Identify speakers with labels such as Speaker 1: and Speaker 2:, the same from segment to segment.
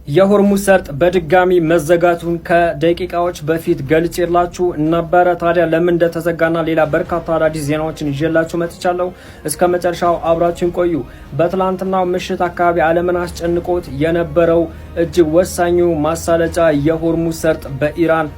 Speaker 1: የሆርሙዝ ሰርጥ በድጋሚ መዘጋቱን ከደቂቃዎች በፊት ገልጬላችሁ ነበረ። ታዲያ ለምን እንደተዘጋና ሌላ በርካታ አዳዲስ ዜናዎችን ይዤላችሁ መጥቻለሁ። እስከ መጨረሻው አብራችሁን ቆዩ። በትላንትናው ምሽት አካባቢ ዓለምን አስጨንቆት የነበረው እጅግ ወሳኙ ማሳለጫ የሆርሙዝ ሰርጥ በኢራን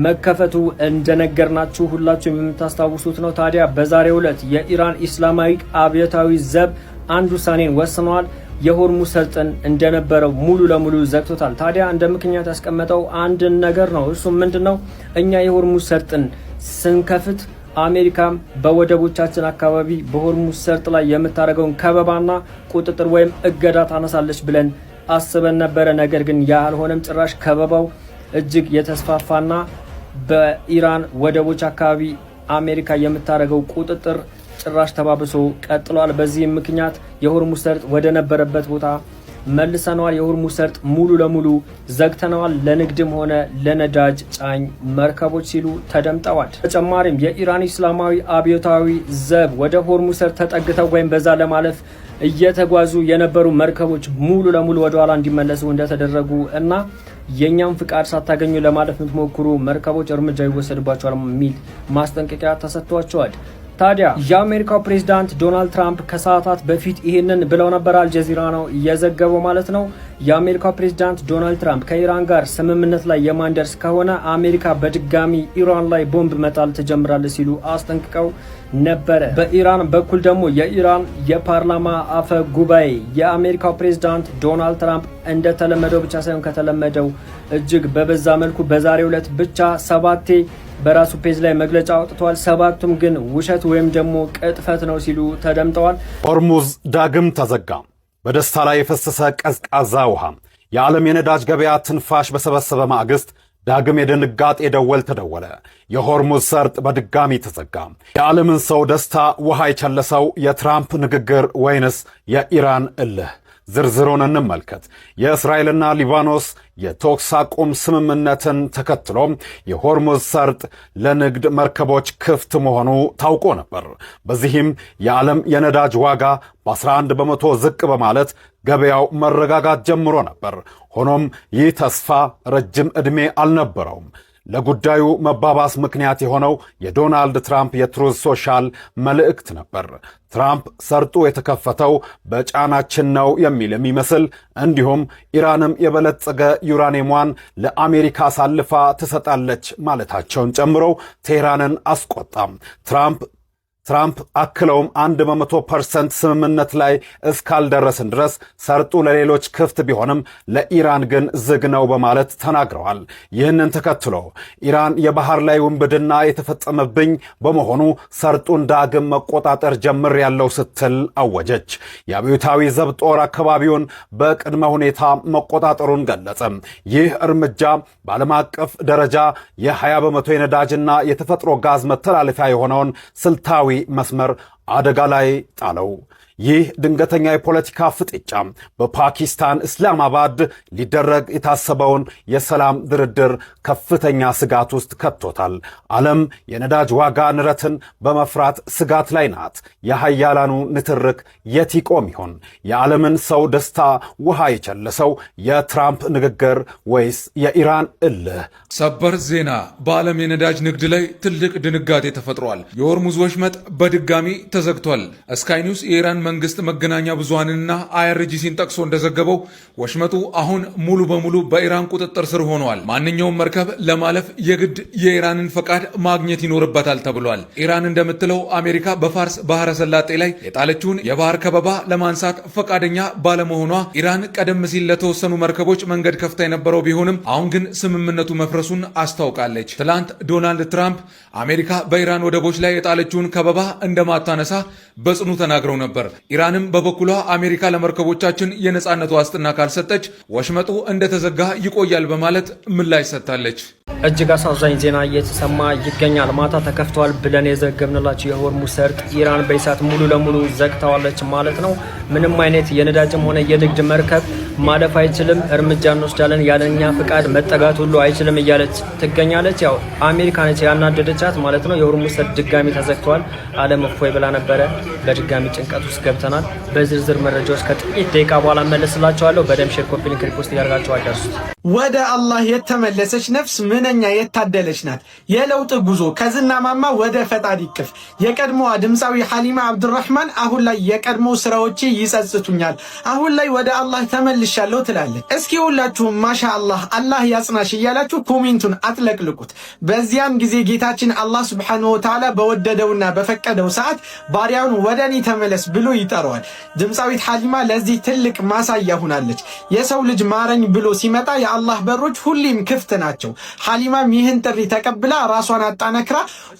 Speaker 1: መከፈቱ እንደነገርናችሁ ሁላችሁም የምታስታውሱት ነው። ታዲያ በዛሬው ዕለት የኢራን ኢስላማዊ አብዮታዊ ዘብ አንድ ውሳኔን ወስነዋል። የሆርሙዝ ሰርጥን እንደነበረው ሙሉ ለሙሉ ዘግቶታል። ታዲያ እንደ ምክንያት ያስቀመጠው አንድ ነገር ነው። እሱም ምንድነው? እኛ የሆርሙዝ ሰርጥን ስንከፍት አሜሪካም በወደቦቻችን አካባቢ በሆርሙዝ ሰርጥ ላይ የምታደርገውን ከበባና ቁጥጥር ወይም እገዳ ታነሳለች ብለን አስበን ነበረ። ነገር ግን ያ አልሆነም። ጭራሽ ከበባው እጅግ የተስፋፋና በኢራን ወደቦች አካባቢ አሜሪካ የምታደርገው ቁጥጥር ጭራሽ ተባብሶ ቀጥሏል። በዚህም ምክንያት የሆርሙዝ ሰርጥ ወደ ነበረበት ቦታ መልሰነዋል። የሆርሙዝ ሰርጥ ሙሉ ለሙሉ ዘግተነዋል፣ ለንግድም ሆነ ለነዳጅ ጫኝ መርከቦች ሲሉ ተደምጠዋል። ተጨማሪም የኢራን ኢስላማዊ አብዮታዊ ዘብ ወደ ሆርሙዝ ሰርጥ ተጠግተው ወይም በዛ ለማለፍ እየተጓዙ የነበሩ መርከቦች ሙሉ ለሙሉ ወደ ኋላ እንዲመለሱ እንደተደረጉ እና የኛም ፍቃድ ሳታገኙ ለማለፍ የምትሞክሩ መርከቦች እርምጃ ይወሰድባቸዋል የሚል ማስጠንቀቂያ ተሰጥቷቸዋል። ታዲያ የአሜሪካው ፕሬዝዳንት ዶናልድ ትራምፕ ከሰዓታት በፊት ይህንን ብለው ነበር። አልጀዚራ ነው እየዘገበው ማለት ነው። የአሜሪካው ፕሬዝዳንት ዶናልድ ትራምፕ ከኢራን ጋር ስምምነት ላይ የማንደርስ ከሆነ አሜሪካ በድጋሚ ኢራን ላይ ቦምብ መጣል ትጀምራለች ሲሉ አስጠንቅቀው ነበረ። በኢራን በኩል ደግሞ የኢራን የፓርላማ አፈ ጉባኤ የአሜሪካው ፕሬዝዳንት ዶናልድ ትራምፕ እንደተለመደው ብቻ ሳይሆን ከተለመደው እጅግ በበዛ መልኩ በዛሬው ዕለት ብቻ 7 በራሱ ፔጅ ላይ መግለጫ አውጥቷል። 7ቱም ግን ውሸት ወይም ደግሞ ቅጥፈት ነው ሲሉ ተደምጠዋል።
Speaker 2: ሆርሙዝ ዳግም ተዘጋ። በደስታ ላይ የፈሰሰ ቀዝቃዛ ውሃ የዓለም የነዳጅ ገበያ ትንፋሽ በሰበሰበ ማግስት ዳግም የድንጋጤ ደወል ተደወለ። የሆርሙዝ ሰርጥ በድጋሚ ተዘጋ። የዓለምን ሰው ደስታ ውሃ የቸለሰው የትራምፕ ንግግር ወይንስ የኢራን እልህ? ዝርዝሩን እንመልከት። የእስራኤልና ሊባኖስ የተኩስ አቁም ስምምነትን ተከትሎ የሆርሙዝ ሰርጥ ለንግድ መርከቦች ክፍት መሆኑ ታውቆ ነበር። በዚህም የዓለም የነዳጅ ዋጋ በ11 በመቶ ዝቅ በማለት ገበያው መረጋጋት ጀምሮ ነበር። ሆኖም ይህ ተስፋ ረጅም ዕድሜ አልነበረውም። ለጉዳዩ መባባስ ምክንያት የሆነው የዶናልድ ትራምፕ የትሩዝ ሶሻል መልእክት ነበር። ትራምፕ ሰርጡ የተከፈተው በጫናችን ነው የሚል የሚመስል እንዲሁም ኢራንም የበለጸገ ዩራኒየሟን ለአሜሪካ አሳልፋ ትሰጣለች ማለታቸውን ጨምሮ ቴህራንን አስቆጣም። ትራምፕ አክለውም 100% ስምምነት ላይ እስካልደረስን ድረስ ሰርጡ ለሌሎች ክፍት ቢሆንም ለኢራን ግን ዝግ ነው በማለት ተናግረዋል። ይህንን ተከትሎ ኢራን የባህር ላይ ውንብድና የተፈጸመብኝ በመሆኑ ሰርጡን ዳግም መቆጣጠር ጀምሬያለሁ ስትል አወጀች። የአብዮታዊ ዘብ ጦር አካባቢውን በቅድመ ሁኔታ መቆጣጠሩን ገለጸ። ይህ እርምጃ በዓለም አቀፍ ደረጃ የ20 በመቶ የነዳጅና የተፈጥሮ ጋዝ መተላለፊያ የሆነውን ስልታዊ መስመር አደጋ ላይ ጣለው። ይህ ድንገተኛ የፖለቲካ ፍጥጫ በፓኪስታን እስላማባድ ሊደረግ የታሰበውን የሰላም ድርድር ከፍተኛ ስጋት ውስጥ ከቶታል። ዓለም የነዳጅ ዋጋ ንረትን በመፍራት ስጋት ላይ ናት። የሃያላኑ ንትርክ የት ይቆም ይሆን? የዓለምን ሰው ደስታ ውሃ የቸለሰው የትራምፕ ንግግር ወይስ የኢራን እልህ?
Speaker 3: ሰበር ዜና። በዓለም የነዳጅ ንግድ ላይ ትልቅ ድንጋጤ ተፈጥሯል። የሆርሙዝ ወሽመጥ በድጋሚ ተዘግቷል። ስካይ ኒውስ የኢራን መንግስት መገናኛ ብዙሃንና አይአርጂሲን ጠቅሶ እንደዘገበው ወሽመጡ አሁን ሙሉ በሙሉ በኢራን ቁጥጥር ስር ሆኗል። ማንኛውም መርከብ ለማለፍ የግድ የኢራንን ፈቃድ ማግኘት ይኖርበታል ተብሏል። ኢራን እንደምትለው አሜሪካ በፋርስ ባህረ ሰላጤ ላይ የጣለችውን የባህር ከበባ ለማንሳት ፈቃደኛ ባለመሆኗ ኢራን ቀደም ሲል ለተወሰኑ መርከቦች መንገድ ከፍታ የነበረው ቢሆንም አሁን ግን ስምምነቱ መፍረሱን አስታውቃለች። ትላንት ዶናልድ ትራምፕ አሜሪካ በኢራን ወደቦች ላይ የጣለችውን ከበባ እንደማታነሳ በጽኑ ተናግረው ነበር። ኢራንም በበኩሏ አሜሪካ ለመርከቦቻችን የነጻነት ዋስትና ካልሰጠች ወሽመጡ እንደተዘጋ ይቆያል በማለት ምላሽ ሰጥታለች።
Speaker 1: እጅግ አሳዛኝ ዜና እየተሰማ ይገኛል። ማታ ተከፍቷል ብለን የዘገብንላችሁ የሆርሙዝ ሰርጥ ኢራን በኢሳት ሙሉ ለሙሉ ዘግታዋለች ማለት ነው። ምንም አይነት የነዳጅም ሆነ የንግድ መርከብ ማለፍ አይችልም፣ እርምጃ እንወስዳለን፣ ያለኛ ፍቃድ መጠጋት ሁሉ አይችልም እያለች ትገኛለች። ያው አሜሪካ ነች ያናደደቻት ማለት ነው። የሆርሙዝ ሰርጥ ድጋሚ ተዘግቷል። ዓለም እፎይ ብላ ነበረ። በድጋሚ ጭንቀት ውስጥ ገብተናል። በዝርዝር መረጃዎች ከጥቂት ደቂቃ በኋላ መለስላችኋለሁ። በደም ሼር፣ ኮፒ ሊንክ፣ ሪፖስት ያደርጋችሁ አደርሱት።
Speaker 4: ወደ አላህ የተመለሰች ነፍስ ምንኛ የታደለች ናት። የለውጥ ጉዞ ከዝና ማማ ወደ ፈጣሪ እቅፍ። የቀድሞዋ ድምፃዊ ሐሊማ አብዱራህማን አሁን ላይ የቀድሞ ስራዎቼ ይጸጽቱኛል፣ አሁን ላይ ወደ አላህ ተመልሻለሁ ትላለች። እስኪ ሁላችሁም ማሻአላህ አላህ ያጽናሽ እያላችሁ ኮሜንቱን አጥለቅልቁት። በዚያን ጊዜ ጌታችን አላህ ሱብሓነሁ ወተዓላ በወደደውና በፈቀደው ሰዓት ባሪያውን ወደ እኔ ተመለስ ብሎ ይጠራዋል። ድምፃዊት ሐሊማ ለዚህ ትልቅ ማሳያ ሆናለች። የሰው ልጅ ማረኝ ብሎ ሲመጣ የአላህ በሮች ሁሌም ክፍት ናቸው። ሐሊማም ይህን ጥሪ ተቀብላ ራሷን አጣነክራ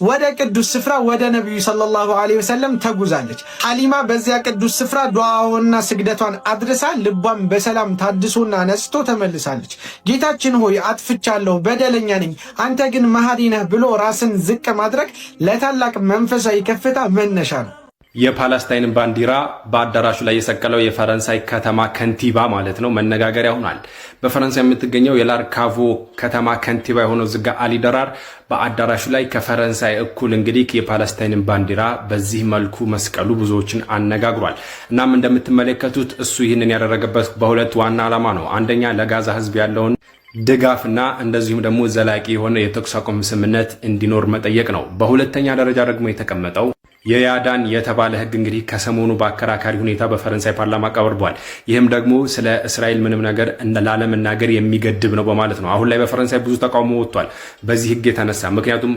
Speaker 4: ወደ ቅዱስ ስፍራ ወደ ነቢዩ ሰለላሁ ዐለይሂ ወሰለም ተጉዛለች። ሐሊማ በዚያ ቅዱስ ስፍራ ዱዓዋንና ስግደቷን አድርሳ ልቧን በሰላም ታድሶና ነጽቶ ተመልሳለች። ጌታችን ሆይ አጥፍቻለሁ፣ በደለኛ ነኝ፣ አንተ ግን መሐሪ ነህ ብሎ ራስን ዝቅ ማድረግ ለታላቅ መንፈሳዊ ከፍታ መነሻ ነው።
Speaker 5: የፓለስታይንን ባንዲራ በአዳራሹ ላይ የሰቀለው የፈረንሳይ ከተማ ከንቲባ ማለት ነው መነጋገሪያ ሆኗል። በፈረንሳይ የምትገኘው የላርካቮ ከተማ ከንቲባ የሆነው ዝጋ አሊ ደራር በአዳራሹ ላይ ከፈረንሳይ እኩል እንግዲህ የፓለስታይንን ባንዲራ በዚህ መልኩ መስቀሉ ብዙዎችን አነጋግሯል። እናም እንደምትመለከቱት እሱ ይህንን ያደረገበት በሁለት ዋና ዓላማ ነው። አንደኛ ለጋዛ ሕዝብ ያለውን ድጋፍና እንደዚሁም ደግሞ ዘላቂ የሆነ የተኩስ አቁም ስምምነት እንዲኖር መጠየቅ ነው። በሁለተኛ ደረጃ ደግሞ የተቀመጠው የያዳን የተባለ ህግ እንግዲህ ከሰሞኑ በአከራካሪ ሁኔታ በፈረንሳይ ፓርላማ ቀርቧል። ይህም ደግሞ ስለ እስራኤል ምንም ነገር ላለመናገር የሚገድብ ነው በማለት ነው። አሁን ላይ በፈረንሳይ ብዙ ተቃውሞ ወጥቷል በዚህ ህግ የተነሳ። ምክንያቱም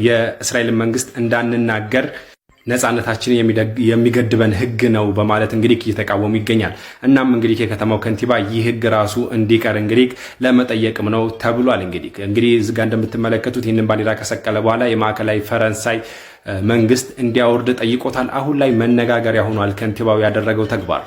Speaker 5: የእስራኤልን መንግስት እንዳንናገር ነፃነታችን የሚገድበን ህግ ነው በማለት እንግዲህ እየተቃወሙ ይገኛል። እናም እንግዲህ የከተማው ከንቲባ ይህ ህግ ራሱ እንዲቀር እንግዲህ ለመጠየቅም ነው ተብሏል። እንግዲህ እዚህ ጋር እንደምትመለከቱት ይህንን ባንዲራ ከሰቀለ በኋላ የማዕከላዊ ፈረንሳይ መንግስት እንዲያወርድ ጠይቆታል። አሁን ላይ መነጋገሪያ ሆኗል ከንቲባው ያደረገው ተግባር።